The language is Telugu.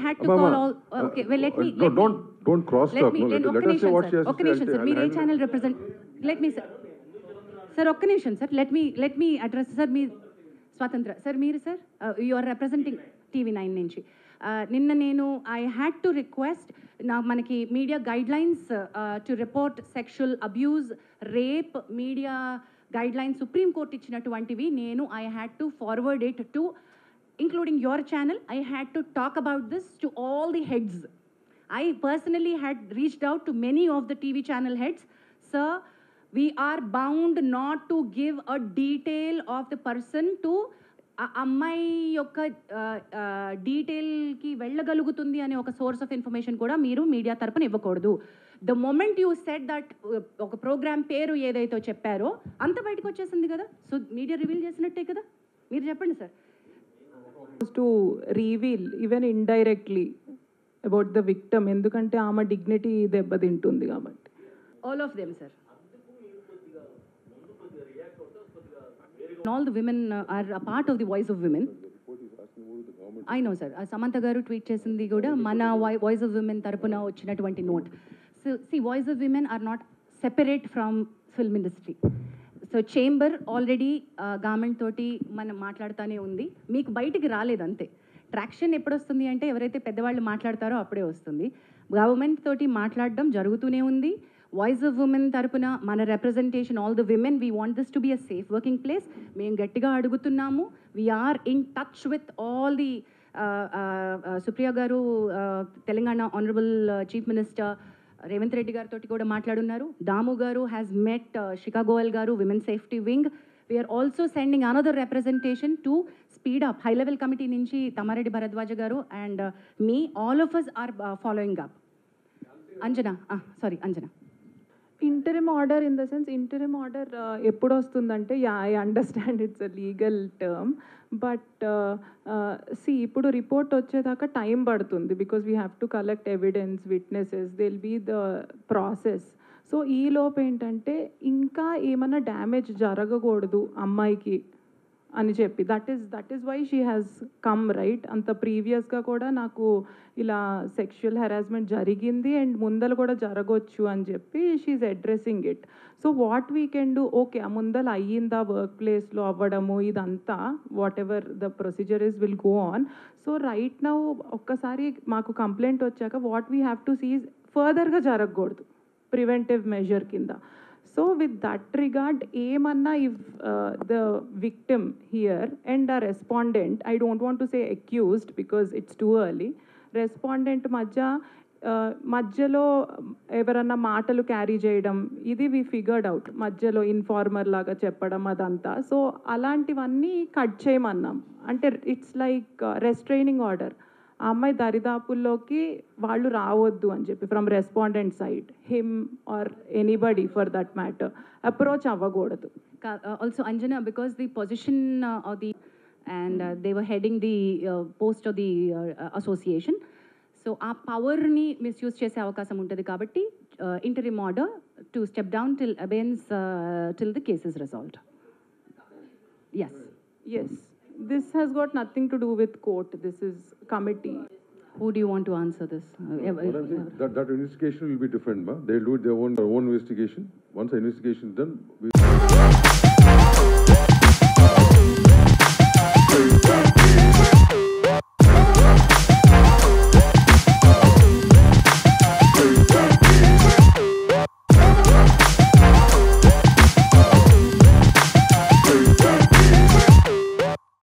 had to call all. Okay, well, let me. Don't cross talk. No, let us say what she has to say. Okay, sir. Me channel represent. Let me, sir. Sir, okay, sir. Let me address, sir. Me, Swatantra. Sir, me, sir. You are representing TV9 నుంచి. నిన్న నేను I had to request మనకి media guidelines to report sexual abuse, rape, media guidelines Supreme Court ఇచ్చినటువంటివి నేను I had to forward it to, including your channel. I had to talk about this to all the heads. I personally had reached out to many of the TV channel heads. Sir, we are bound not to give a detail of the person to అమ్మాయి యొక్క డీటెయిల్కి వెళ్ళగలుగుతుంది అనే ఒక సోర్స్ ఆఫ్ ఇన్ఫర్మేషన్ కూడా మీరు మీడియా తరపున ఇవ్వకూడదు. The moment you said that ఒక ప్రోగ్రామ్ పేరు ఏదైతే చెప్పారో అంత బయటకు వచ్చేసింది కదా, సో మీడియా రివీల్ చేసినట్టే కదా. మీరు చెప్పండి sir. To reveal even indirectly about the victim, ఎందుకంటే ఆమె డిగ్నిటీ దెబ్బతింటుంది కాబట్టి. All of them sir. All the women are a part of the voice of women. I know, sir. Samantha garu tweet chesindi kuda mana voice of women tarapuna vachinatuvanti note. So see, voice of women are not separate from film industry. So chamber already government toti మనం మాట్లాడుతూనే ఉంది, మీకు బయటికి రాలేదు అంతే. ట్రాక్షన్ ఎప్పుడు వస్తుంది అంటే ఎవరైతే పెద్దవాళ్ళు మాట్లాడతారో అప్పుడే వస్తుంది. గవర్నమెంట్ తోటి మాట్లాడడం జరుగుతూనే ఉంది. వాయిస్ ఆఫ్ ఉమెన్ తరపున మన representation, all the women, we want this to be a safe working place. మేము గట్టిగా అడుగుతున్నాము. We are in touch with all the Supriya garu, Telangana honourable chief minister Revanth Reddy గారితో కూడా మాట్లాడున్నారు. దాము గారు హ్యాస్ మెట్ శిఖా గోయల్ గారు, women safety wing. We are also sending another representation to speed up. High level committee నుంచి తమారెడ్డి భరద్వాజ గారు and me, all of us are following up. Anjana, sorry Anjana. Interim order in the sense, interim order ఎప్పుడు వస్తుందంటే, I understand it's a legal term, but see ఇప్పుడు రిపోర్ట్ వచ్చేదాకా టైం పడుతుంది. Because we have to collect evidence, witnesses, they will be the process. So ఈలోపు ఏంటంటే ఇంకా ఏమైనా డ్యామేజ్ జరగకూడదు అమ్మాయికి అని చెప్పి, that is why she has come, right. అంత ప్రీవియస్గా కూడా నాకు ఇలా సెక్షువల్ హెరాస్మెంట్ జరిగింది అండ్ ముందలు కూడా జరగవచ్చు అని చెప్పి she is addressing it. So what we can do, okay ఆ ముందలు అయ్యిందా వర్క్ ప్లేస్లో అవ్వడము, ఇదంతా whatever the procedure is will go on. So right now ఒక్కసారి మాకు కంప్లైంట్ వచ్చాక what we have to see ఫర్దర్గా జరగకూడదు, ప్రివెంటివ్ మెజర్ కింద. So with that regard, ఏమన్నా if the victim here and a respondent, I don't want to say accused because it's too early, respondent మధ్యలో ఎవరన్నా మాటలు క్యారీ చేయడం, ఇది వి ఫిగర్డ్ అవుట్, మధ్యలో ఇన్ఫార్మర్ లాగా చెప్పడం అదంతా. సో అలాంటివన్నీ కట్ చేయమన్నాం. అంటే ఇట్స్ లైక్ రెస్ట్రైనింగ్ ఆర్డర్. ఆ అమ్మాయి దరిదాపుల్లోకి వాళ్ళు రావద్దు అని చెప్పి from respondent side, him or anybody for that matter approach అవ్వకూడదు. Also Anjana, because the position of the and they were heading the post of the association, so ఆ పవర్ని మిస్యూజ్ చేసే అవకాశం ఉంటుంది కాబట్టి interim order to step down till abeyance till the case is resolved. Yes. This has got nothing to do with court. This is committee. Who do you want to answer this? That investigation will be different, ma. They'll do their own investigation. Once the investigation is done,